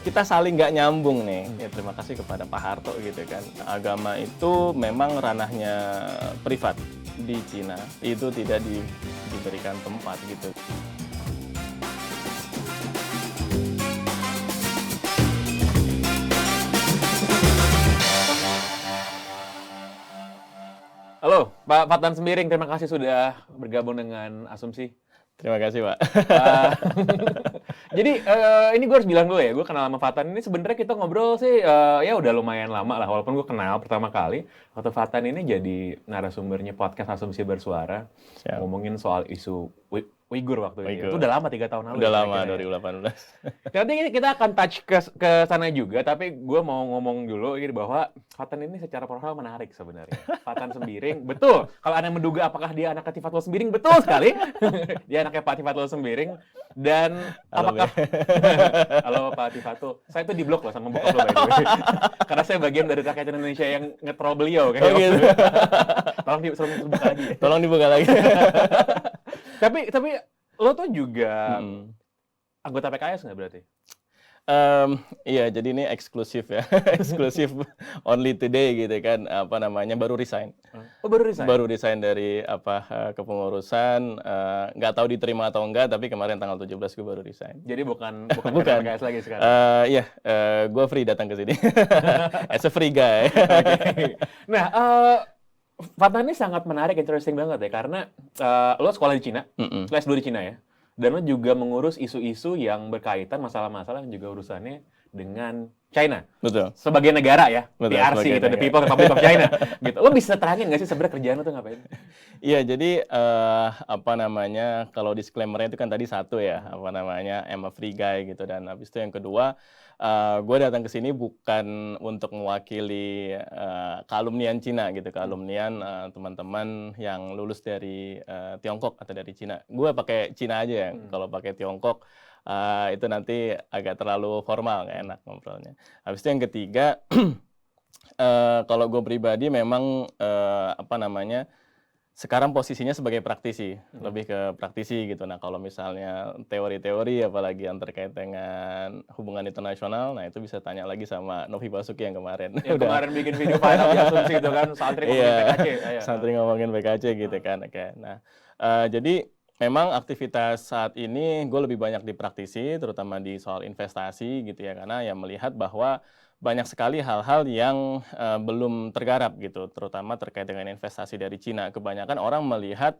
kita saling nggak nyambung nih. Ya, terima kasih kepada Pak Harto gitu kan. Agama itu memang ranahnya privat di Cina. Itu tidak diberikan tempat gitu. Halo, Pak Fatan Sembiring, terima kasih sudah bergabung dengan Asumsi. Terima kasih, Pak. Uh, Jadi ini gue harus bilang dulu ya, gue kenal sama Fatan ini sebenarnya kita ngobrol sih ya udah lumayan lama lah, walaupun gue kenal pertama kali waktu Fatan ini jadi narasumbernya podcast Asumsi Bersuara. Siap. Ngomongin soal isu Uighur waktu itu. Uighur. Itu udah lama 3 tahun lalu. Udah ya, lama, kira-kira. 2018. Nanti kita akan touch ke sana juga, tapi gue mau ngomong dulu gitu bahwa Fatan ini secara profil menarik sebenarnya. Fatan Sembiring, betul. Kalau Anda menduga apakah dia anak Tifatul Sembiring, betul sekali. Dia anaknya Pak Tifatul Sembiring. Dan Halo, apakah halo Pak Tifatul, saya itu diblok loh sama bokap lo by the way. Karena saya bagian dari rakyat Indonesia yang nge-troll beliau kayak gitu. Tolong dibuka lagi ya. Tolong dibuka lagi. Tapi lo tuh juga anggota PKS nggak berarti? Iya, jadi ini eksklusif ya, eksklusif only today gitu kan, apa namanya, baru resign. Oh, baru resign? Baru resign dari kepengurusan, nggak tahu diterima atau enggak, tapi kemarin tanggal 17 gue baru resign. Jadi bukan Bukan. PKS lagi sekarang? Iya, gue free datang ke sini, as a free guy. Okay. Nah, Fatan ini sangat menarik, interesting banget ya, karena lo sekolah di Cina, lo S2 di Cina ya, dan lo juga mengurus isu-isu yang berkaitan masalah-masalah yang juga urusannya dengan China. Betul. Sebagai negara ya, Betul, PRC gitu, The People Republic of China. Gitu. Lo bisa terangin nggak sih sebenarnya kerjaan lo tuh ngapain? Iya, jadi apa namanya, kalau disclaimer-nya itu kan tadi satu ya, apa namanya, I'm a free guy gitu, dan habis itu yang kedua, gue datang ke sini bukan untuk mewakili kealumnian Cina gitu, kealumnian teman-teman yang lulus dari Tiongkok atau dari Cina. Gue pakai Cina aja ya, kalau pakai Tiongkok itu nanti agak terlalu formal, nggak enak ngobrolnya. Habis itu yang ketiga, kalau gue pribadi memang apa namanya, sekarang posisinya sebagai praktisi, lebih ke praktisi gitu. Nah, kalau misalnya teori-teori apalagi yang terkait dengan hubungan internasional, nah itu bisa tanya lagi sama Novi Basuki yang kemarin. Yang kemarin bikin video viral di Asumsi gitu kan, santri ngomongin PKC. Santri ngomongin PKC gitu kan. Oke. Nah, jadi memang aktivitas saat ini gue lebih banyak di praktisi, terutama di soal investasi gitu ya, karena ya melihat bahwa banyak sekali hal-hal yang belum tergarap gitu, terutama terkait dengan investasi dari Cina. Kebanyakan orang melihat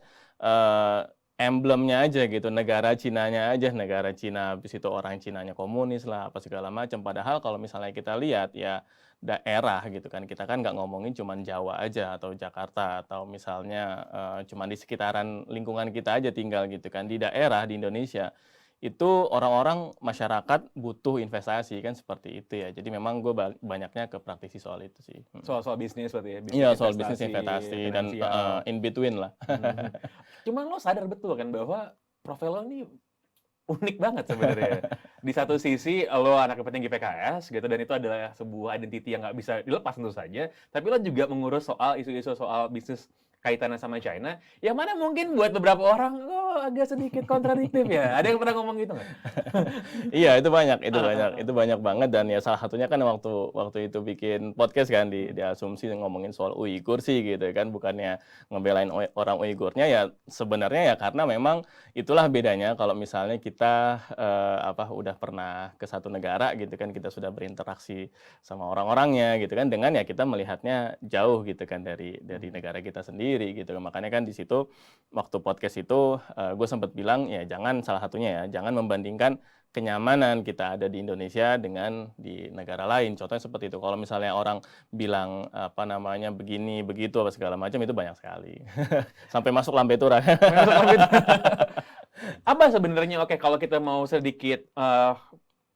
emblemnya aja gitu, negara Cinanya aja, negara Cina, habis itu orang Cinanya komunis lah, apa segala macam. Padahal kalau misalnya kita lihat ya daerah gitu kan, kita kan nggak ngomongin cuman Jawa aja atau Jakarta atau misalnya cuman di sekitaran lingkungan kita aja tinggal gitu kan. Di daerah di Indonesia itu orang-orang masyarakat butuh investasi kan, seperti itu ya. Jadi memang gue banyaknya ke praktisi soal itu sih. Soal bisnis berarti ya? Iya, soal bisnis, investasi, dan in between lah. Cuman lo sadar betul kan bahwa profil lo ini unik banget sebenarnya. Di satu sisi lo anak petinggi PKS gitu, dan itu adalah sebuah identity yang nggak bisa dilepas tentu saja. Tapi lo juga mengurus soal isu-isu soal bisnis kaitannya sama China, yang mana mungkin buat beberapa orang agak sedikit kontradiktif ya. Ada yang pernah ngomong gitu nggak? Iya, itu banyak banget, dan ya salah satunya kan waktu itu bikin podcast kan di Asumsi ngomongin soal Uighur sih gitu kan, bukannya ngebelain orang Uighurnya, ya sebenarnya ya karena memang itulah bedanya kalau misalnya kita udah pernah ke satu negara gitu kan, kita sudah berinteraksi sama orang-orangnya gitu kan, dengan ya kita melihatnya jauh gitu kan dari negara kita sendiri gitu. Makanya kan di situ waktu podcast itu gue sempat bilang ya salah satunya ya jangan membandingkan kenyamanan kita ada di Indonesia dengan di negara lain. Contohnya seperti itu. Kalau misalnya orang bilang apa namanya begini begitu apa segala macam, itu banyak sekali. Sampai masuk lambe tura. Apa sebenarnya, oke, kalau kita mau sedikit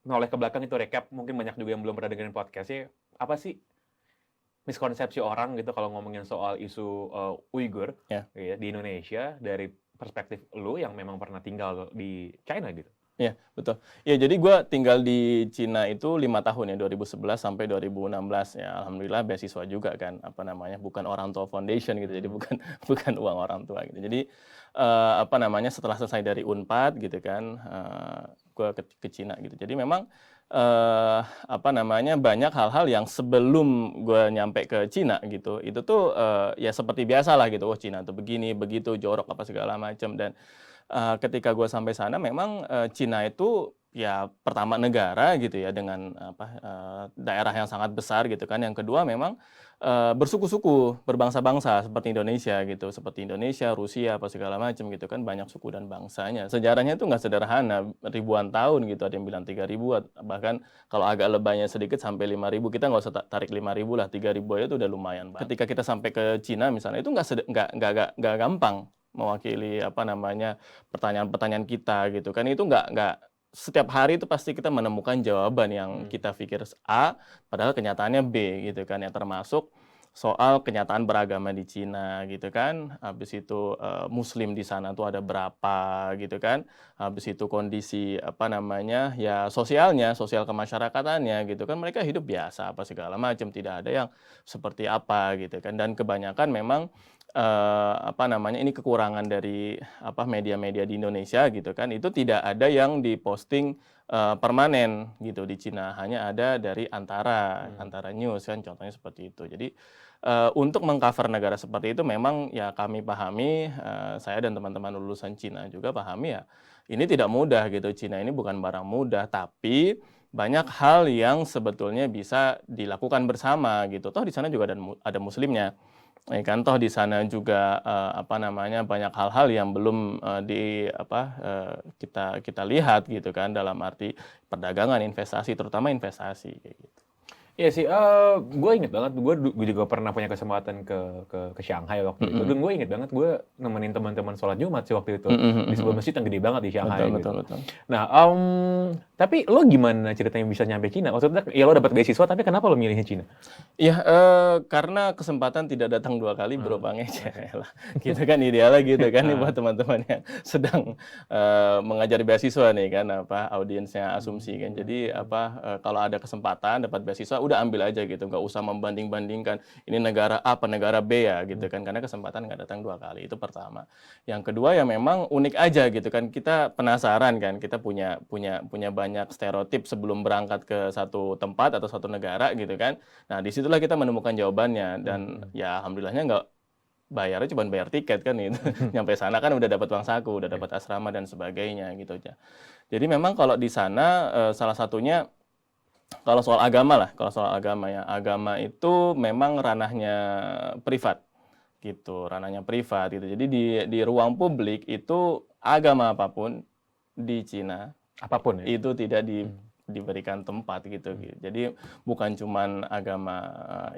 noleh ke belakang itu recap, mungkin banyak juga yang belum pernah dengerin podcastnya, apa sih miskonsepsi orang gitu kalau ngomongin soal isu Uighur ya, di Indonesia dari perspektif lu yang memang pernah tinggal di China gitu? Iya, betul. Ya, jadi gue tinggal di Cina itu 5 tahun ya, 2011 sampai 2016 ya. Alhamdulillah beasiswa juga kan, apa namanya, bukan orang tua foundation gitu, jadi bukan uang orang tua gitu. Jadi setelah selesai dari Unpad gitu kan, gue ke Cina gitu. Jadi memang apa namanya, banyak hal-hal yang sebelum gue nyampe ke Cina gitu, itu tuh, ya seperti biasalah gitu, oh Cina tuh begini, begitu, jorok, apa segala macam. Dan, ketika gue sampai sana memang, Cina itu ya pertama negara gitu ya dengan apa, daerah yang sangat besar gitu kan. Yang kedua memang, bersuku-suku, berbangsa-bangsa seperti Indonesia gitu, seperti Indonesia, Rusia, apa segala macam gitu kan, banyak suku dan bangsanya. Sejarahnya itu nggak sederhana, ribuan tahun gitu, ada yang bilang 3.000, bahkan kalau agak lebaynya sedikit sampai 5.000, kita nggak usah tarik 5.000 lah, 3.000 aja itu udah lumayan banget. Ketika kita sampai ke Cina misalnya, itu nggak gampang mewakili apa namanya, pertanyaan-pertanyaan kita gitu kan, itu nggak setiap hari itu pasti kita menemukan jawaban yang kita pikir A, padahal kenyataannya B gitu kan, yang termasuk soal kenyataan beragama di Cina gitu kan, habis itu, muslim di sana tuh ada berapa gitu kan, habis itu kondisi apa namanya, ya sosialnya, sosial kemasyarakatannya gitu kan, mereka hidup biasa apa segala macam, tidak ada yang seperti apa gitu kan. Dan kebanyakan memang, apa namanya, ini kekurangan dari apa, media-media di Indonesia gitu kan, itu tidak ada yang diposting, permanen gitu di Cina, hanya ada dari antara news kan, contohnya seperti itu. Jadi, untuk meng-cover negara seperti itu memang ya kami pahami, saya dan teman-teman lulusan Cina juga pahami ya, ini tidak mudah gitu, Cina ini bukan barang mudah, tapi banyak hal yang sebetulnya bisa dilakukan bersama gitu, toh di sana juga ada muslimnya. Ya kan, toh di sana juga, apa namanya, banyak hal-hal yang belum, kita kita lihat gitu kan, dalam arti perdagangan, investasi, terutama investasi, kayak gitu. Iya sih, gue inget banget, gue juga pernah punya kesempatan ke Shanghai waktu itu, dan gue inget banget gue nemenin teman-teman sholat Jumat sih waktu itu, di sebuah masjid yang gede banget di Shanghai Betul gitu. betul betul. Nah, tapi lo gimana ceritanya bisa nyampe Cina? Maksudnya, ya lo dapat beasiswa, tapi kenapa lo milihnya Cina? Iya, karena kesempatan tidak datang 2 kali, bro, ngejek lah. Gitu kan idealnya gitu kan nih buat teman-teman yang sedang, mengajar beasiswa nih kan, apa, audiensnya Asumsi kan. Jadi apa, kalau ada kesempatan dapat beasiswa, udah ambil aja gitu, nggak usah membanding-bandingkan, ini negara A apa negara B ya gitu kan, karena kesempatan nggak datang 2 kali, itu pertama. Yang kedua ya memang unik aja gitu kan, kita penasaran kan, kita punya banyak stereotip sebelum berangkat ke satu tempat atau satu negara gitu kan. Nah, disitulah kita menemukan jawabannya, dan ya alhamdulillahnya nggak bayarnya cuma bayar tiket kan itu. Nyampe sana kan udah dapat uang saku, udah dapat asrama dan sebagainya gitu aja. Jadi memang kalau di sana, salah satunya kalau soal agama lah, kalau soal agama ya, agama itu memang ranahnya privat gitu, ranahnya privat gitu. Jadi di ruang publik itu agama apapun di Cina Apapun ya? itu tidak diberikan tempat gitu. Jadi bukan cuman agama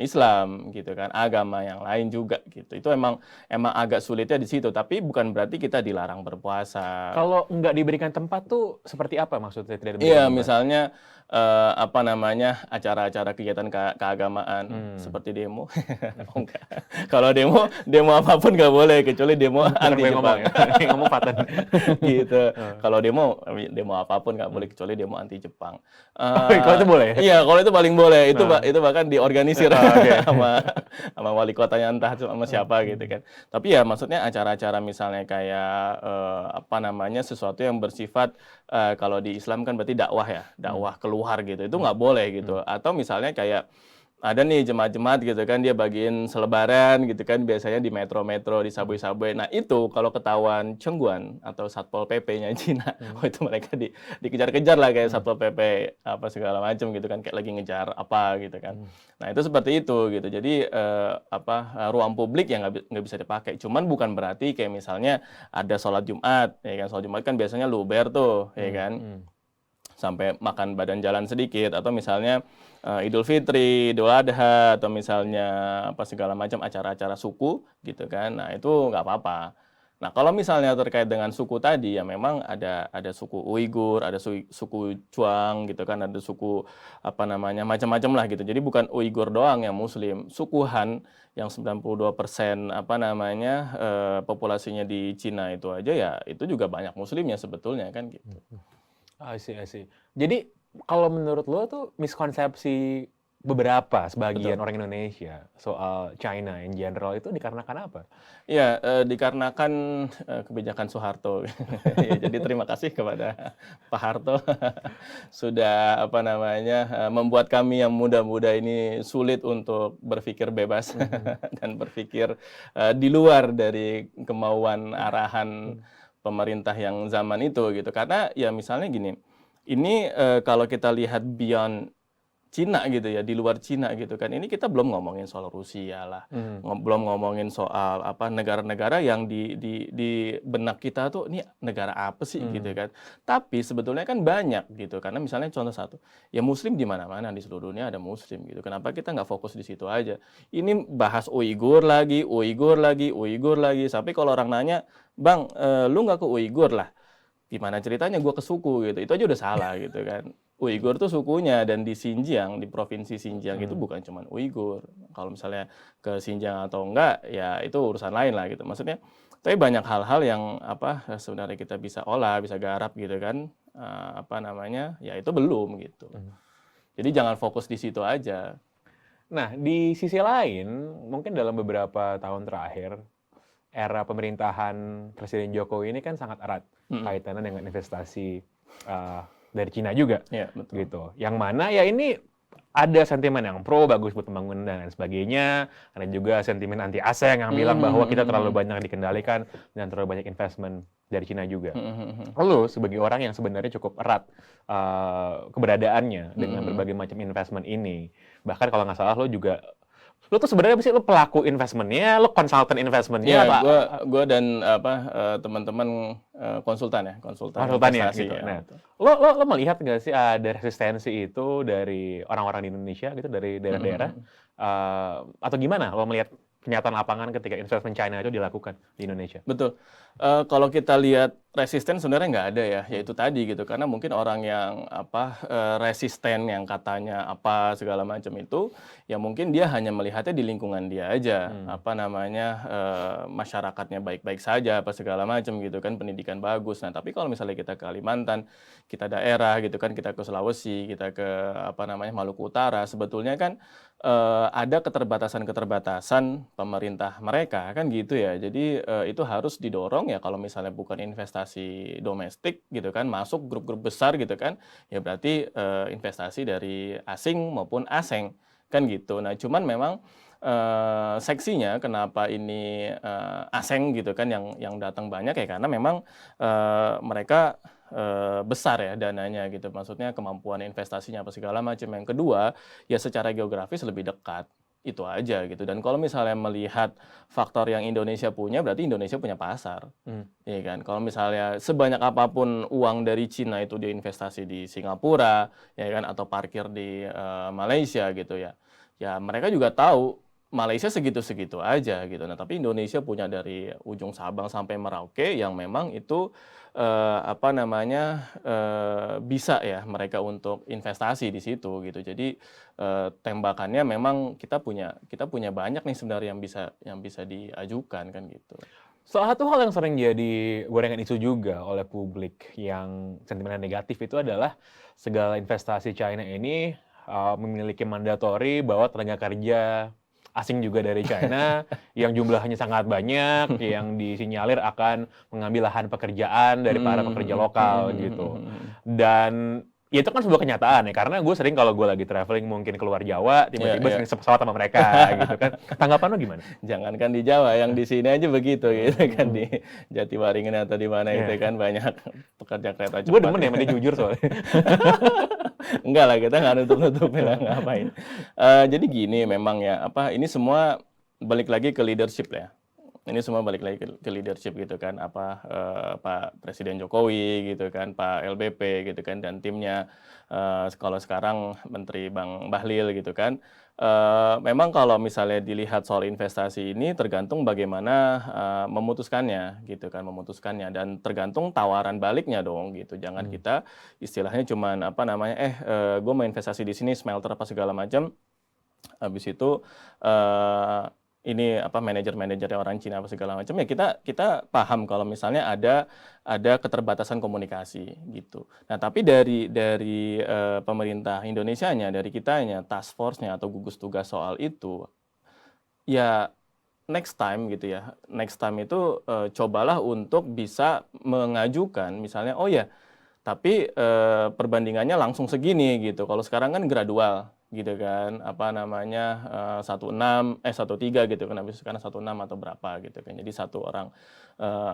Islam gitu kan, agama yang lain juga gitu. Itu emang agak sulitnya di situ, tapi bukan berarti kita dilarang berpuasa. Kalau nggak diberikan tempat tuh seperti apa maksudnya tidak diberikan Iya, tempat? misalnya apa namanya, acara-acara kegiatan keagamaan seperti demo. Oh, enggak. Kalau demo apapun nggak boleh kecuali demo anti Gue Jepang. ngomong Fatan. Gitu. Kalau demo apapun nggak boleh kecuali demo anti Jepang. Kalau itu boleh? Iya, kalau itu paling boleh. Itu bahkan diorganisir Oke. sama wali kotanya, entah sama siapa gitu kan. Tapi ya maksudnya acara-acara misalnya kayak apa namanya, sesuatu yang bersifat, kalau di Islam kan berarti dakwah ya, dakwah keluar gitu. Itu nggak boleh gitu. Atau misalnya kayak ada nih jemaat-jemaat gitu kan, dia bagiin selebaran gitu kan, biasanya di metro-metro, di subway-subway. Nah itu kalau ketahuan Chengguan atau Satpol PP-nya Cina, itu mereka dikejar-kejar lah kayak Satpol PP apa segala macam gitu kan, kayak lagi ngejar apa gitu kan. Nah itu seperti itu gitu. Jadi ruang publik yang nggak bisa dipakai. Cuman bukan berarti kayak misalnya ada sholat Jumat, ya kan, sholat Jumat kan biasanya luber tuh, ya kan. Sampai makan badan jalan sedikit, atau misalnya Idul Fitri, Idul Adha, atau misalnya apa segala macam acara-acara suku gitu kan. Nah, itu nggak apa-apa. Nah, kalau misalnya terkait dengan suku tadi ya memang ada suku Uighur, ada suku Chuang gitu kan, ada suku apa namanya, macam-macam lah gitu. Jadi bukan Uighur doang yang muslim, suku Han yang 92% apa namanya populasinya di Cina itu aja ya itu juga banyak muslimnya sebetulnya kan gitu. I see. Jadi kalau menurut lo tuh miskonsepsi sebagian orang Indonesia soal China in general itu dikarenakan apa? Ya, dikarenakan kebijakan Soeharto. Ya, jadi terima kasih kepada Pak Harto sudah apa namanya membuat kami yang muda-muda ini sulit untuk berpikir bebas dan berpikir di luar dari kemauan arahan pemerintah yang zaman itu gitu. Karena ya misalnya gini, ini kalau kita lihat beyond Cina gitu ya, di luar Cina gitu kan. Ini kita belum ngomongin soal Rusia lah, belum ngomongin soal apa negara-negara yang di benak kita tuh ini negara apa sih gitu kan. Tapi sebetulnya kan banyak gitu. Karena misalnya contoh satu, ya Muslim di mana-mana di seluruh dunia ada Muslim gitu. Kenapa kita nggak fokus di situ aja? Ini bahas Uighur lagi, Uighur lagi, Uighur lagi. Sampai kalau orang nanya, Bang, lu nggak ke Uighur lah? Gimana ceritanya gue ke suku gitu? Itu aja udah salah gitu kan. Uighur tuh sukunya, dan di Xinjiang, di provinsi Xinjiang itu bukan cuma Uighur. Kalau misalnya ke Xinjiang atau enggak, ya itu urusan lain lah gitu. Maksudnya, tapi banyak hal-hal yang apa sebenarnya kita bisa olah, bisa garap gitu kan. Apa namanya? Ya itu belum gitu. Jadi jangan fokus di situ aja. Nah, di sisi lain, mungkin dalam beberapa tahun terakhir, era pemerintahan Presiden Jokowi ini kan sangat erat kaitannya dengan investasi dari Cina juga, Ya, betul. gitu. Yang mana ya ini ada sentimen yang pro, bagus buat pembangunan dan lain sebagainya. Ada juga sentimen anti ASEAN yang bilang bahwa kita terlalu banyak dikendalikan dan terlalu banyak investment dari Cina juga. Lalu sebagai orang yang sebenarnya cukup erat keberadaannya dengan berbagai macam investment ini, bahkan kalau nggak salah lo tuh sebenarnya apa sih, lo pelaku investmentnya, lo konsultan investmentnya, Ya, apa? gua dan apa teman-teman konsultan konsultan ya, investasi gitu. ya. Nah, lo melihat nggak sih ada resistensi itu dari orang-orang di Indonesia gitu, dari daerah-daerah, atau gimana lo melihat kenyataan lapangan ketika investment China itu dilakukan di Indonesia? Betul. Kalau kita lihat resisten sebenarnya nggak ada ya, yaitu tadi gitu. Karena mungkin orang yang apa resisten yang katanya apa segala macam itu, ya mungkin dia hanya melihatnya di lingkungan dia aja. Apa namanya masyarakatnya baik-baik saja, apa segala macam gitu kan, pendidikan bagus. Nah, tapi kalau misalnya kita ke Kalimantan, kita daerah gitu kan, kita ke Sulawesi, kita ke apa namanya Maluku Utara, sebetulnya kan ada keterbatasan-keterbatasan pemerintah mereka kan gitu ya. Jadi itu harus didorong ya, kalau misalnya bukan investasi domestik gitu kan, masuk grup-grup besar gitu kan, ya berarti investasi dari asing maupun asing kan gitu. Nah, cuman memang seksinya kenapa ini asing gitu kan yang datang banyak ya karena memang mereka besar ya dananya gitu. Maksudnya kemampuan investasinya apa segala macam. Yang kedua, ya secara geografis lebih dekat. Itu aja gitu. Dan kalau misalnya melihat faktor yang Indonesia punya, berarti Indonesia punya pasar. Iya kan? Kalau misalnya sebanyak apapun uang dari Cina itu dia investasi di Singapura, ya kan, atau parkir di Malaysia gitu ya. Ya mereka juga tahu Malaysia segitu-segitu aja gitu. Nah, tapi Indonesia punya dari ujung Sabang sampai Merauke yang memang itu apa namanya bisa ya mereka untuk investasi di situ gitu. Jadi tembakannya memang kita punya banyak nih sebenarnya yang bisa diajukan kan gitu. Salah satu hal yang sering jadi gorengan isu juga oleh publik yang sentimennya negatif itu adalah segala investasi China ini memiliki mandatori bahwa tenaga kerja asing juga dari China yang jumlahnya sangat banyak, yang disinyalir akan mengambil lahan pekerjaan dari para pekerja lokal gitu. Dan ya itu kan sebuah kenyataan ya, karena gue sering kalau gue lagi traveling mungkin keluar Jawa, tiba-tiba sering pesawat sama mereka gitu kan. Tanggapan lo gimana? Jangankan di Jawa, yang di sini aja begitu gitu kan, di Jatiwaringin atau di mana itu kan banyak pekerja kereta cepat. Gue demen ya, dia jujur soalnya. Enggak lah, kita nggak nutup-nutupin lah, ngapain. Jadi gini memang ya, apa ini semua balik lagi ke leadership ya. Ini semua balik lagi ke leadership gitu kan, apa Pak Presiden Jokowi gitu kan, Pak LBP gitu kan, dan timnya. Kalau sekarang Menteri Bang Bahlil gitu kan. Memang kalau misalnya dilihat soal investasi ini tergantung bagaimana memutuskannya gitu kan, dan tergantung tawaran baliknya dong gitu. Jangan kita istilahnya cuman apa namanya gue mau investasi di sini smelter apa segala macam, habis itu ini apa manajer-manajernya orang Cina apa segala macam ya kita paham kalau misalnya ada keterbatasan komunikasi gitu. Nah, tapi dari pemerintah Indonesianya, dari kitanya, task force-nya atau gugus tugas soal itu ya next time gitu ya. Next time itu cobalah untuk bisa mengajukan misalnya oh ya tapi perbandingannya langsung segini gitu. Kalau sekarang kan gradual gitu kan, apa namanya 13 gitu kan, habis sekarang 16 atau berapa gitu kan. Jadi satu orang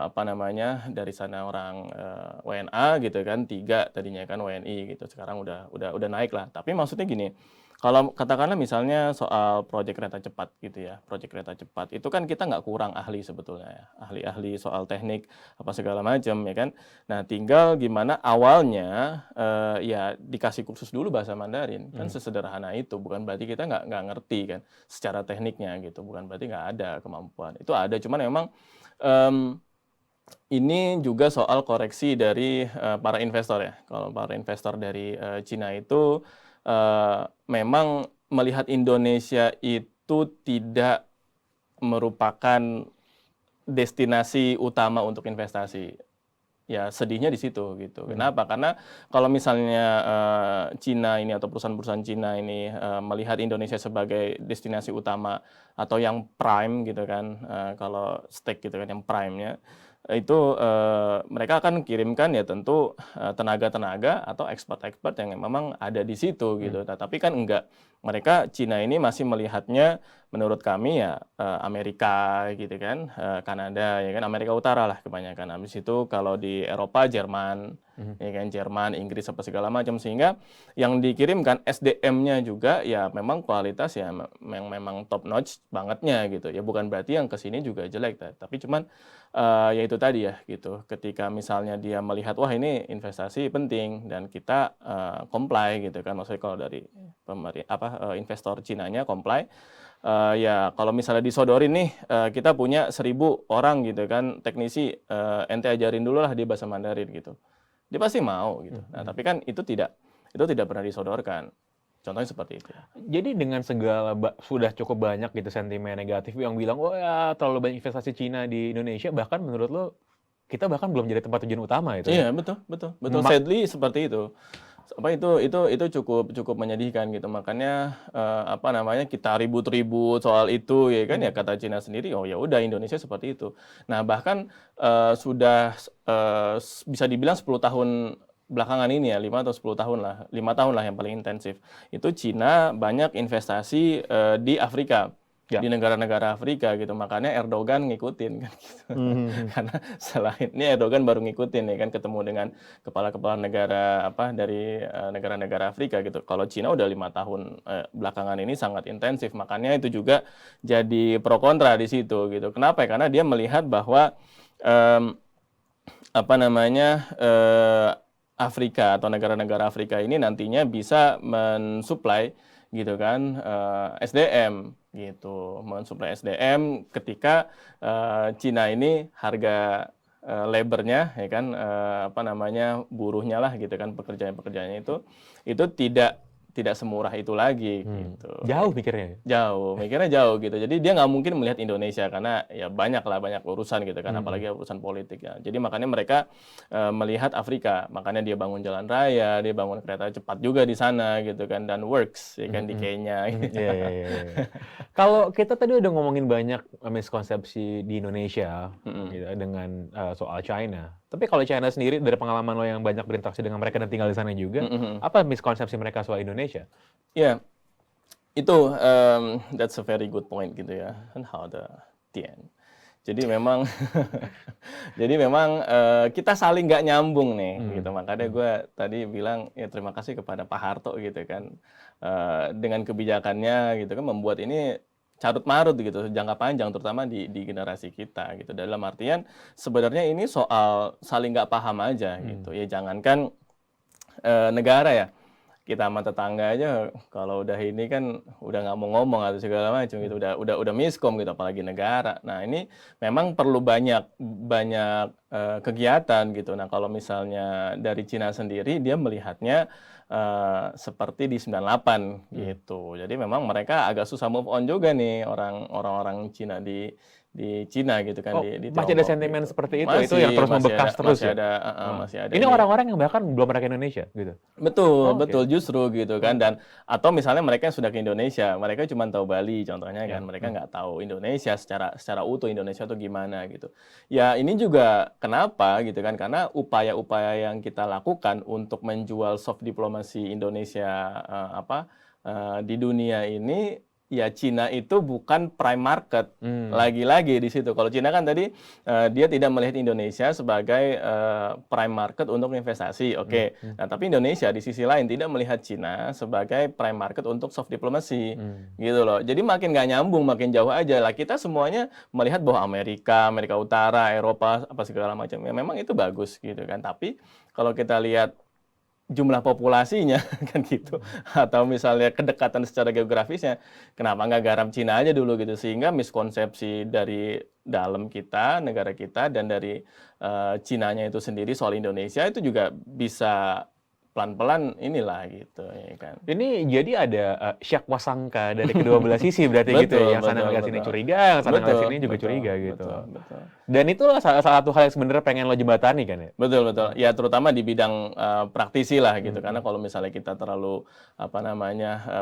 apa namanya dari sana orang WNA gitu kan, 3 tadinya kan WNI gitu. Sekarang udah naik lah. Tapi maksudnya gini, kalau katakanlah misalnya soal proyek kereta cepat gitu ya, proyek kereta cepat itu kan kita nggak kurang ahli sebetulnya ya, ahli-ahli soal teknik apa segala macam ya kan. Nah, tinggal gimana awalnya ya dikasih kursus dulu bahasa Mandarin kan sesederhana itu. Bukan berarti kita nggak ngerti kan secara tekniknya gitu. Bukan berarti nggak ada kemampuan. Itu ada, cuman memang ini juga soal koreksi dari para investor ya. Kalau para investor dari Cina itu memang melihat Indonesia itu tidak merupakan destinasi utama untuk investasi. Ya sedihnya di situ gitu. Kenapa? Karena kalau misalnya Cina ini atau perusahaan-perusahaan Cina ini melihat Indonesia sebagai destinasi utama atau yang prime gitu kan, kalau stake gitu kan yang prime-nya itu mereka akan kirimkan ya tentu tenaga-tenaga atau expert-expert yang memang ada di situ gitu. Nah, tapi kan enggak. Mereka Cina ini masih melihatnya menurut kami ya Amerika gitu kan, Kanada ya kan, Amerika Utara lah kebanyakan. Habis itu kalau di Eropa Jerman, ya kan Jerman, Inggris apa segala macam, sehingga yang dikirimkan SDM-nya juga ya memang kualitas ya memang top notch bangetnya gitu. Ya bukan berarti yang ke sini juga jelek, tapi cuman ya itu tadi ya gitu. Ketika misalnya dia melihat wah ini investasi penting dan kita comply gitu kan. Maksudnya kalau dari investor Cinanya comply, ya kalau misalnya disodorin nih kita punya 1.000 orang gitu kan teknisi, ente ajarin dulu lah dia bahasa Mandarin gitu. Dia pasti mau gitu. Nah, tapi kan itu tidak pernah disodorkan. Contohnya seperti itu. Jadi dengan segala sudah cukup banyak gitu sentimen negatif yang bilang, oh ya terlalu banyak investasi Cina di Indonesia, bahkan menurut lo kita bahkan belum jadi tempat tujuan utama itu. Iya, betul. Sadly seperti itu. Apa itu cukup menyedihkan gitu. Makanya apa namanya kita ribut-ribut soal itu ya kan ya kata Cina sendiri oh ya udah Indonesia seperti itu. Nah, bahkan sudah bisa dibilang 10 tahun belakangan ini ya 5 atau 10 tahun lah, 5 tahun lah yang paling intensif. Itu Cina banyak investasi di Afrika. Ya. Di negara-negara Afrika gitu, makanya Erdogan ngikutin kan gitu. Karena selain ini Erdogan baru ngikutin ya kan ketemu dengan kepala-kepala negara apa dari negara-negara Afrika gitu. Kalau Cina udah 5 tahun belakangan ini sangat intensif, makanya itu juga jadi pro kontra di situ gitu. Kenapa? Karena dia melihat bahwa apa namanya Afrika atau negara-negara Afrika ini nantinya bisa mensuplai gitu kan SDM gitu, mensuplai SDM ketika Cina ini harga labornya ya kan apa namanya buruhnya lah gitu kan pekerjaannya itu tidak semurah itu lagi gitu. Jauh mikirnya. Mikirnya jauh gitu. Jadi dia nggak mungkin melihat Indonesia karena ya banyak urusan gitu kan, apalagi urusan politik ya. Jadi makanya mereka melihat Afrika, makanya dia bangun jalan raya, dia bangun kereta cepat juga di sana gitu kan, dan works ya kan di Kenya. Iya. Kalau kita tadi udah ngomongin banyak miskonsepsi di Indonesia gitu, dengan soal China. Tapi kalau China sendiri dari pengalaman lo yang banyak berinteraksi dengan mereka dan tinggal di sana juga, apa miskonsepsi mereka soal Indonesia? Ya, itu that's a very good point gitu ya. Jadi memang kita saling nggak nyambung nih gitu. Makanya gue tadi bilang ya terima kasih kepada Pak Harto gitu kan dengan kebijakannya gitu kan membuat ini carut marut gitu jangka panjang terutama di generasi kita gitu. Dalam artian sebenarnya ini soal saling nggak paham aja gitu. Ya jangankan negara ya. Kita sama tetangga aja kalau udah ini kan udah nggak mau ngomong atau segala macam gitu udah miskom gitu apalagi negara. Nah ini memang perlu banyak kegiatan gitu. Nah kalau misalnya dari Cina sendiri dia melihatnya seperti di 98 gitu. Jadi memang mereka agak susah move on juga nih orang-orang Cina di Cina gitu kan Oh, di masih ada Tiongkok sentimen gitu. seperti itu yang terus membekas terus Masih ya? ada Oh. masih ada Ini orang-orang yang bahkan belum pernah ke Indonesia gitu? Betul, Oh, oke. betul justru gitu kan dan atau misalnya mereka yang sudah ke Indonesia, mereka cuma tahu Bali contohnya Ya, kan, mereka nggak tahu Indonesia secara utuh Indonesia tuh gimana gitu. Ya ini juga kenapa gitu kan, karena upaya-upaya yang kita lakukan untuk menjual soft diplomasi Indonesia di dunia ini, ya Cina itu bukan prime market. Lagi-lagi di situ. Kalau Cina kan tadi dia tidak melihat Indonesia sebagai prime market untuk investasi. Oke. Nah, tapi Indonesia di sisi lain tidak melihat Cina sebagai prime market untuk soft diplomacy. Gitu loh. Jadi makin nggak nyambung, makin jauh aja lah. Kita semuanya melihat bahwa Amerika Utara, Eropa, apa segala macam. Ya memang itu bagus gitu kan. Tapi kalau kita lihat jumlah populasinya kan gitu atau misalnya kedekatan secara geografisnya kenapa nggak garap Cina aja dulu gitu sehingga miskonsepsi dari dalam kita negara kita dan dari Cinanya itu sendiri soal Indonesia itu juga bisa pelan-pelan inilah gitu ya kan. Ini jadi ada syak wasangka dari kedua belah sisi berarti gitu ya. Yang sana ngeliat sini curiga, yang sana ngeliat sini juga curiga gitu. Betul. Dan itulah salah satu hal yang sebenarnya pengen lo jembatani kan ya? Betul. Ya terutama di bidang praktisi lah gitu. Karena kalau misalnya kita terlalu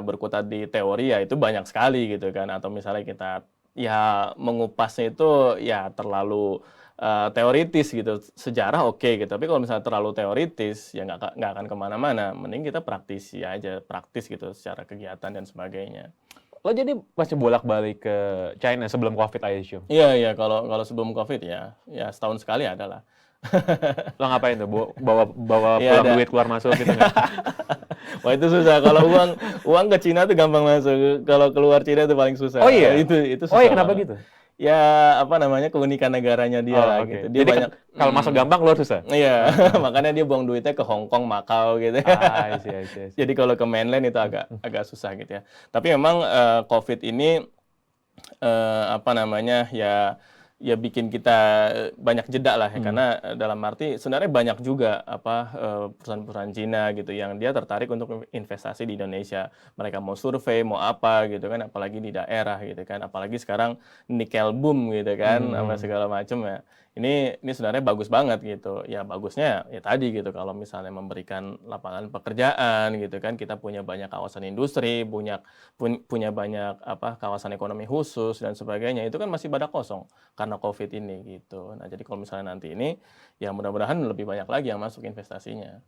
berkutat di teori ya itu banyak sekali gitu kan. Atau misalnya kita ya mengupasnya itu ya terlalu teoritis gitu. Sejarah oke gitu. Tapi kalau misalnya terlalu teoritis ya nggak akan kemana-mana. Mending kita praktisi aja, praktis gitu secara kegiatan dan sebagainya. Lo jadi masih bolak-balik ke China sebelum COVID, I assume? Iya. Kalau sebelum COVID ya setahun sekali ada lah. Lo ngapain tuh? Bawa Iya, pulang duit keluar masuk gitu nggak? Wah itu susah. Kalau uang ke Cina tuh gampang masuk. Kalau keluar Cina itu paling susah. Oh iya? Itu susah. Oh iya, kenapa banget. gitu? Ya keunikan negaranya dia lah Oke. gitu. Dia Jadi banyak kalau masuk gampang, keluar susah? Iya, makanya dia buang duitnya ke Hong Kong, Makau gitu. I see. Jadi kalau ke mainland itu agak susah gitu ya. Tapi memang COVID ini ya bikin kita banyak jeda lah ya karena dalam arti sebenarnya banyak juga perusahaan-perusahaan Cina gitu yang dia tertarik untuk investasi di Indonesia. Mereka mau survei, mau apa gitu kan, apalagi di daerah gitu kan, apalagi sekarang nikel boom gitu kan, apa segala macam ya. Ini sebenarnya bagus banget gitu. Ya bagusnya ya tadi gitu kalau misalnya memberikan lapangan pekerjaan gitu kan, kita punya banyak kawasan industri, punya banyak kawasan ekonomi khusus dan sebagainya. Itu kan masih pada kosong karena COVID ini gitu. Nah, jadi kalau misalnya nanti ini ya mudah-mudahan lebih banyak lagi yang masuk investasinya.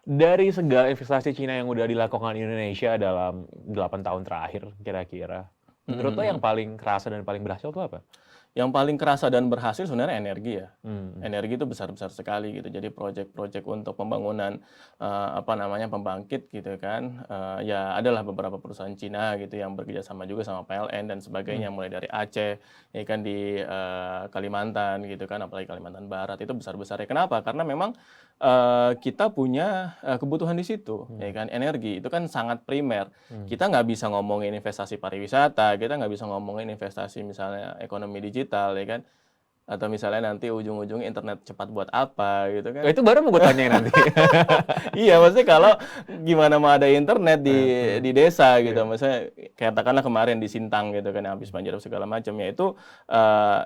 Dari segala investasi Cina yang udah dilakukan di Indonesia dalam 8 tahun terakhir kira-kira, menurut lo yang paling kerasa dan paling berhasil itu apa? Yang paling kerasa dan berhasil sebenarnya energi ya. Energi itu besar-besar sekali gitu. Jadi proyek-proyek untuk pembangunan pembangkit gitu kan. Ya adalah beberapa perusahaan Cina gitu yang bekerja sama juga sama PLN dan sebagainya mulai dari Aceh ya kan di Kalimantan gitu kan, apalagi Kalimantan Barat itu besar-besar ya. Kenapa? Karena memang kita punya kebutuhan di situ ya kan. Energi itu kan sangat primer. Kita nggak bisa ngomongin investasi pariwisata, kita nggak bisa ngomongin investasi misalnya ekonomi digital ya kan, atau misalnya nanti ujung-ujungnya internet cepat buat apa gitu kan. Itu baru mau gue tanyain nanti. Iya, maksudnya kalau gimana mau ada internet di desa gitu, maksudnya katakanlah kemarin di Sintang gitu kan habis banjir segala macam ya itu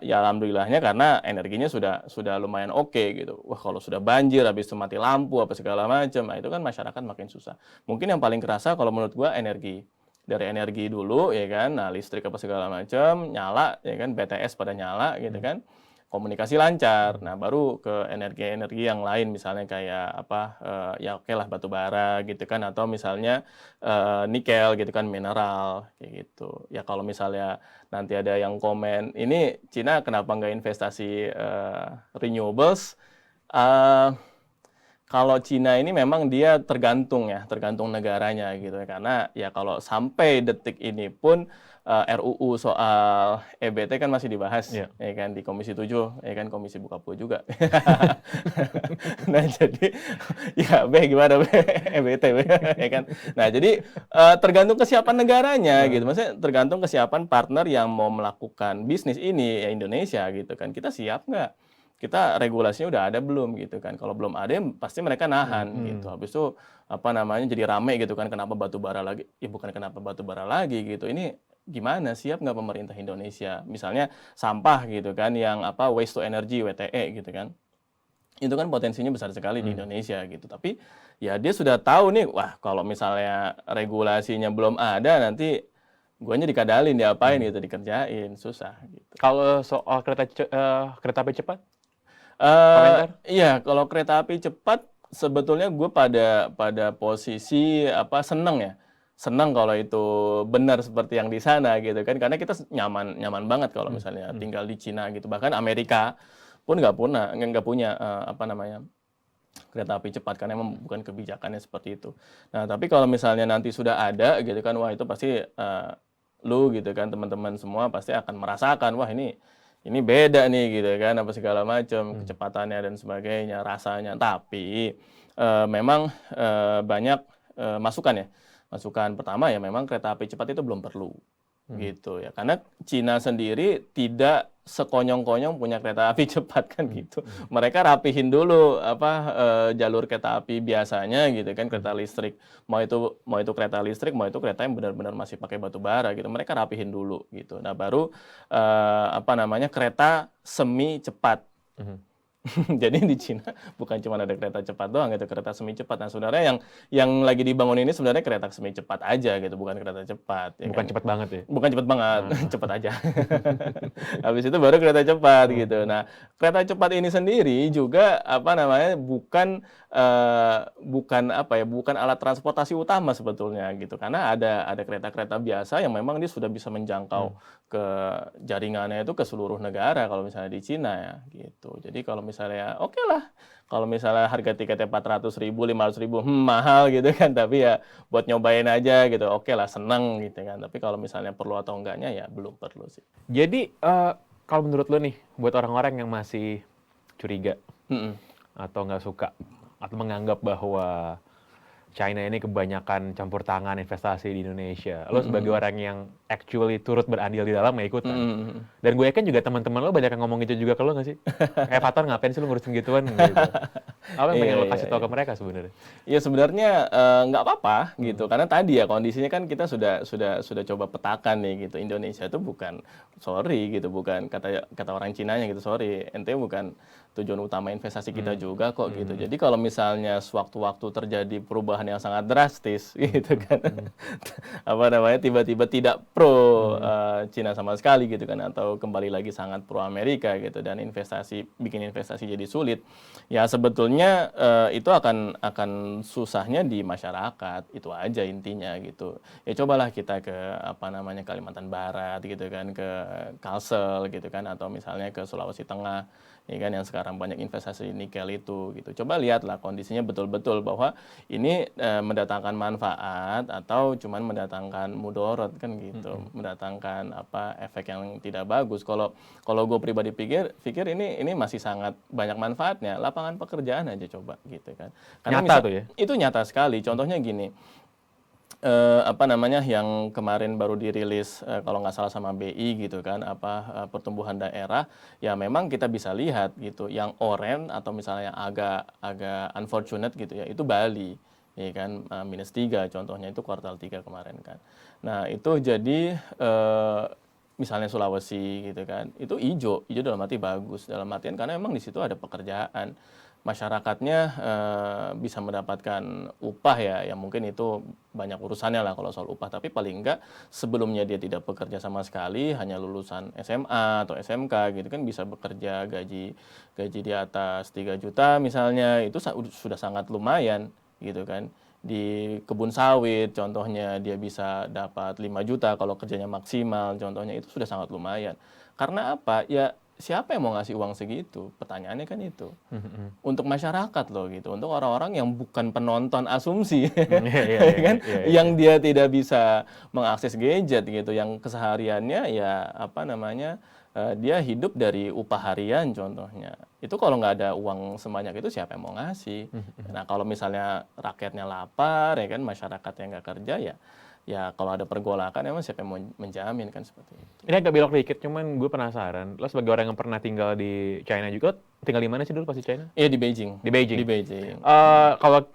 ya alhamdulillahnya karena energinya sudah lumayan oke gitu. Wah, kalau sudah banjir habis itu mati lampu apa segala macam, nah itu kan masyarakat makin susah. Mungkin yang paling kerasa kalau menurut gua energi. Dari energi dulu ya kan, nah listrik apa segala macam nyala ya kan, BTS pada nyala gitu kan. Komunikasi lancar. Nah, baru ke energi-energi yang lain misalnya kayak ya oke lah batu bara gitu kan atau misalnya nikel gitu kan, mineral kayak gitu. Ya kalau misalnya nanti ada yang komen, ini Cina kenapa nggak investasi renewables? Kalau Cina ini memang dia tergantung negaranya gitu ya. Karena ya kalau sampai detik ini pun RUU soal EBT kan masih dibahas ya kan di Komisi 7 ya kan, Komisi Bukapu juga. Nah, jadi ya gimana EBT ya kan. Nah, jadi tergantung kesiapan negaranya gitu. Maksudnya tergantung kesiapan partner yang mau melakukan bisnis ini ya Indonesia gitu kan. Kita siap nggak? kita regulasinya udah ada belum gitu kan. Kalau belum ada pasti mereka nahan gitu. Habis itu apa namanya jadi rame gitu kan, kenapa batu bara lagi? Ya bukan kenapa batu bara lagi gitu. Ini gimana, siap nggak pemerintah Indonesia? Misalnya sampah gitu kan, yang apa waste to energy WTE gitu kan. Itu kan potensinya besar sekali di Indonesia gitu. Tapi ya dia sudah tahu nih, wah kalau misalnya regulasinya belum ada nanti guanya dikadalin, diapain gitu, dikerjain, susah gitu. Kalau soal kereta api cepat, Eh, komentar? iya, kalau kereta api cepat sebetulnya gue pada posisi apa seneng ya. Seneng kalau itu benar seperti yang di sana gitu kan. Karena kita nyaman banget kalau misalnya tinggal di Cina gitu. Bahkan Amerika pun nggak punya apa namanya kereta api cepat karena emang bukan kebijakannya seperti itu. Nah, tapi kalau misalnya nanti sudah ada gitu kan, wah itu pasti lu gitu kan, teman-teman semua pasti akan merasakan, wah ini beda nih gitu kan, apa segala macam, kecepatannya dan sebagainya, rasanya. Tapi memang banyak masukan ya. Masukan pertama ya memang kereta api cepat itu belum perlu gitu ya. Karena Cina sendiri tidak sekonyong-konyong punya kereta api cepat kan gitu. Mereka rapihin dulu apa jalur kereta api biasanya gitu kan, kereta listrik. Mau itu kereta listrik, mau itu kereta yang benar-benar masih pakai batu bara gitu. Mereka rapihin dulu gitu. Nah, baru apa namanya kereta semi cepat. Jadi di Cina bukan cuma ada kereta cepat doang gitu, kereta semi cepat. Nah, sebenarnya yang lagi dibangun ini sebenarnya kereta semi cepat aja gitu, bukan kereta cepat. Ya Bukan kan? cepat banget ya? Bukan cepat banget, cepat aja. Habis itu baru kereta cepat gitu. Nah, kereta cepat ini sendiri juga apa namanya bukan apa ya, bukan alat transportasi utama sebetulnya gitu. Karena ada kereta-kereta biasa yang memang dia sudah bisa menjangkau ke jaringannya itu ke seluruh negara kalau misalnya di Cina ya gitu. Jadi kalau misalnya oke lah, kalau misalnya harga tiketnya 400.000, 500.000, mahal gitu kan, tapi ya buat nyobain aja gitu, oke lah, seneng gitu kan. Tapi kalau misalnya perlu atau enggaknya ya belum perlu sih. Jadi, kalau menurut lo nih, buat orang-orang yang masih curiga Mm-mm. atau nggak suka atau menganggap bahwa China ini kebanyakan campur tangan investasi di Indonesia. Lo sebagai orang yang actually turut berandil di dalam nggak ikutan. Dan gue yakin juga teman-teman lo banyak yang ngomong itu juga ke lo nggak sih? Kayak Fathar, ngapain sih lo ngurusin gituan? Gitu. Apa yang pengen lo kasih tau ke mereka sebenarnya? Ya sebenarnya nggak apa-apa gitu, karena tadi ya kondisinya kan kita sudah coba petakan nih gitu. Indonesia itu bukan bukan kata orang Cinanya gitu, sorry, ente bukan tujuan utama investasi kita juga kok gitu. Jadi kalau misalnya sewaktu-waktu terjadi perubahan yang sangat drastis gitu kan, apa namanya tiba-tiba tidak pro Cina sama sekali gitu kan, atau kembali lagi sangat pro Amerika gitu, dan bikin investasi jadi sulit, ya sebetulnya itu akan susahnya di masyarakat, itu aja intinya gitu. Ya cobalah kita ke apa namanya Kalimantan Barat gitu kan, ke Kalsel gitu kan, atau misalnya ke Sulawesi Tengah, ya kan, yang sekarang banyak investasi nikel itu gitu. Coba lihatlah kondisinya betul-betul bahwa ini mendatangkan manfaat atau cuman mendatangkan mudorot kan gitu, mendatangkan apa efek yang tidak bagus. Kalau gue pribadi pikir ini masih sangat banyak manfaatnya, lapangan pekerjaan aja coba gitu kan. Karena Nyata tuh ya? itu nyata sekali. Contohnya gini. Apa namanya yang kemarin baru dirilis kalau nggak salah sama BI gitu kan, pertumbuhan daerah, ya memang kita bisa lihat gitu, yang oranye atau misalnya agak unfortunate gitu ya, itu Bali, ya kan, -3 contohnya, itu kuartal 3 kemarin kan. Nah itu jadi misalnya Sulawesi gitu kan, itu hijau dalam arti bagus, dalam artian karena memang di situ ada pekerjaan, masyarakatnya bisa mendapatkan upah ya, yang mungkin itu banyak urusannya lah kalau soal upah, tapi paling enggak sebelumnya dia tidak bekerja sama sekali, hanya lulusan SMA atau SMK gitu kan, bisa bekerja, gaji di atas 3 juta misalnya, itu sudah sangat lumayan gitu kan. Di kebun sawit contohnya dia bisa dapat 5 juta kalau kerjanya maksimal contohnya, itu sudah sangat lumayan. Karena apa? Ya siapa yang mau ngasih uang segitu? Pertanyaannya kan itu. Untuk masyarakat loh gitu, untuk orang-orang yang bukan penonton asumsi, kan, yang dia tidak bisa mengakses gadget gitu, yang kesehariannya ya apa namanya dia hidup dari upah harian contohnya. itu kalau nggak ada uang sebanyak itu siapa yang mau ngasih? Nah kalau misalnya rakyatnya lapar ya kan, masyarakat yang nggak kerja ya kalau ada pergolakan emang siapa yang mau menjamin kan seperti itu. Ini agak belok dikit, cuman gue penasaran. Lo sebagai orang yang pernah tinggal di China juga, tinggal di mana sih dulu pas di China? Iya di Beijing. Di Beijing. Di Beijing.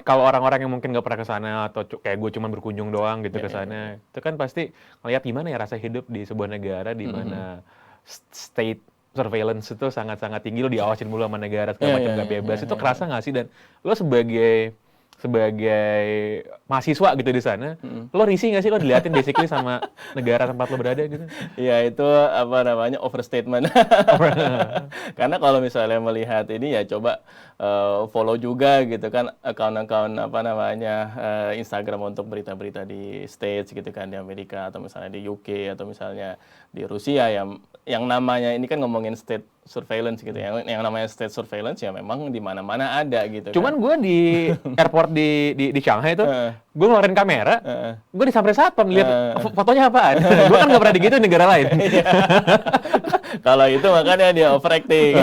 Kalau orang-orang yang mungkin nggak pernah ke sana atau kayak gue cuma berkunjung doang gitu ke sana, itu kan pasti ngeliat gimana ya rasa hidup di sebuah negara di mana state surveillance itu sangat-sangat tinggi, lo diawasin mulu sama negara segala macam nggak bebas. Itu kerasa nggak sih? Dan lo sebagai mahasiswa gitu di sana, lo risih nggak sih lo diliatin basically sama negara tempat lo berada gitu? Iya itu apa namanya overstatement. Karena kalau misalnya melihat ini ya coba follow juga gitu kan account-account apa namanya Instagram untuk berita-berita di States gitu kan, di Amerika atau misalnya di UK atau misalnya di Rusia yang namanya ini kan ngomongin state surveillance gitu ya. Yang namanya state surveillance ya memang di mana-mana ada gitu. Cuman gue di airport di Shanghai itu, gue ngeluarin kamera, gue disamperin satpam lihat fotonya apaan. Gue kan nggak pernah digitu di negara lain. Kalau itu makanya dia overacting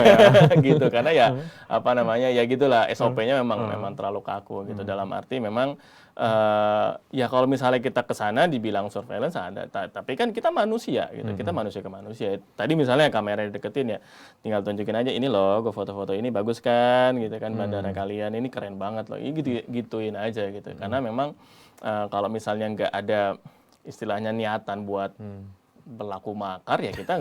gitu, karena ya apa namanya ya gitulah SOP-nya memang terlalu kaku gitu. Dalam arti memang ya kalau misalnya kita ke sana dibilang surveillance ada, tapi kan kita manusia gitu, kita manusia ke manusia. Tadi misalnya kamera dideketin ya, tinggal tunjukin aja ini loh, gue foto-foto ini bagus kan gitu kan, bandara kalian ini keren banget loh, ini gituin aja gitu. Karena memang kalau misalnya nggak ada istilahnya niatan buat berlaku makar ya kita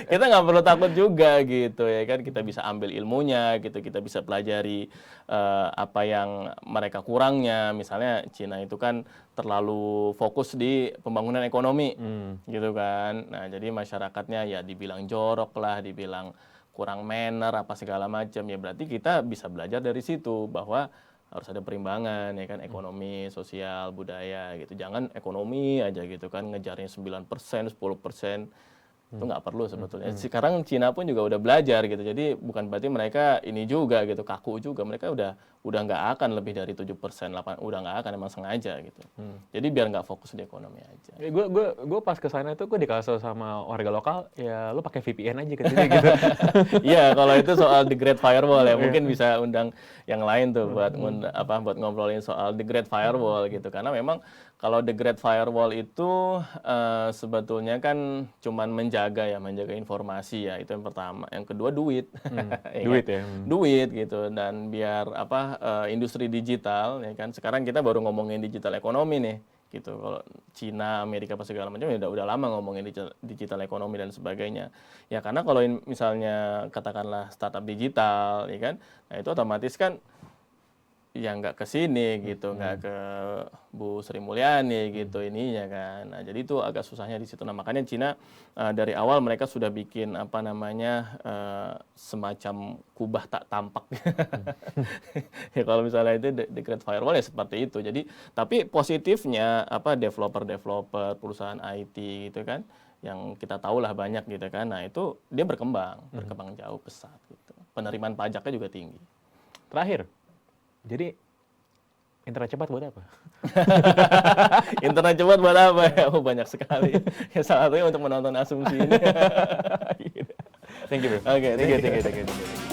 nggak perlu takut juga gitu ya kan, kita bisa ambil ilmunya gitu, kita bisa pelajari apa yang mereka kurangnya. Misalnya Cina itu kan terlalu fokus di pembangunan ekonomi gitu kan, nah jadi masyarakatnya ya dibilang jorok lah, dibilang kurang manner apa segala macam, ya berarti kita bisa belajar dari situ bahwa harus ada perimbangan ya kan, ekonomi, sosial, budaya gitu. Jangan ekonomi aja gitu kan, ngejarnya 9%, 10%. Itu nggak perlu sebetulnya. Sekarang Cina pun juga udah belajar gitu. Jadi bukan berarti mereka ini juga gitu, kaku juga. Mereka udah nggak akan lebih dari 7%, 8, udah nggak akan, emang sengaja gitu. Jadi biar nggak fokus di ekonomi aja. Gue pas ke sana itu gue dikasih sama warga lokal, ya lo pakai VPN aja ke sini gitu. Iya, kalau itu soal The Great Firewall ya, mungkin bisa undang yang lain tuh buat ngobrolin soal The Great Firewall gitu. Karena memang kalau The Great Firewall itu sebetulnya kan cuman menjaga informasi ya, itu yang pertama. Yang kedua duit. Duit ya. Duit gitu, dan biar industri digital ya kan. Sekarang kita baru ngomongin digital ekonomi nih gitu. Kalau Cina, Amerika apa segala macam ya udah lama ngomongin digital ekonomi dan sebagainya. Ya karena kalau misalnya katakanlah startup digital ya kan, nah itu otomatis kan ya nggak ke sini gitu, nggak ke Bu Sri Mulyani gitu ininya kan. Nah jadi itu agak susahnya di situ. Nah makanya Cina dari awal mereka sudah bikin apa namanya semacam kubah tak tampak. Ya kalau misalnya itu The Great Firewall ya seperti itu. Jadi tapi positifnya apa developer perusahaan IT gitu kan, yang kita tahu lah banyak gitu kan. Nah itu dia berkembang jauh pesat gitu. Penerimaan pajaknya juga tinggi. Terakhir, jadi internet cepat buat apa? Internet cepat buat apa ya? Oh, banyak sekali. Ya salah satunya untuk menonton asumsi ini. Thank you, bro. Oke, thank you.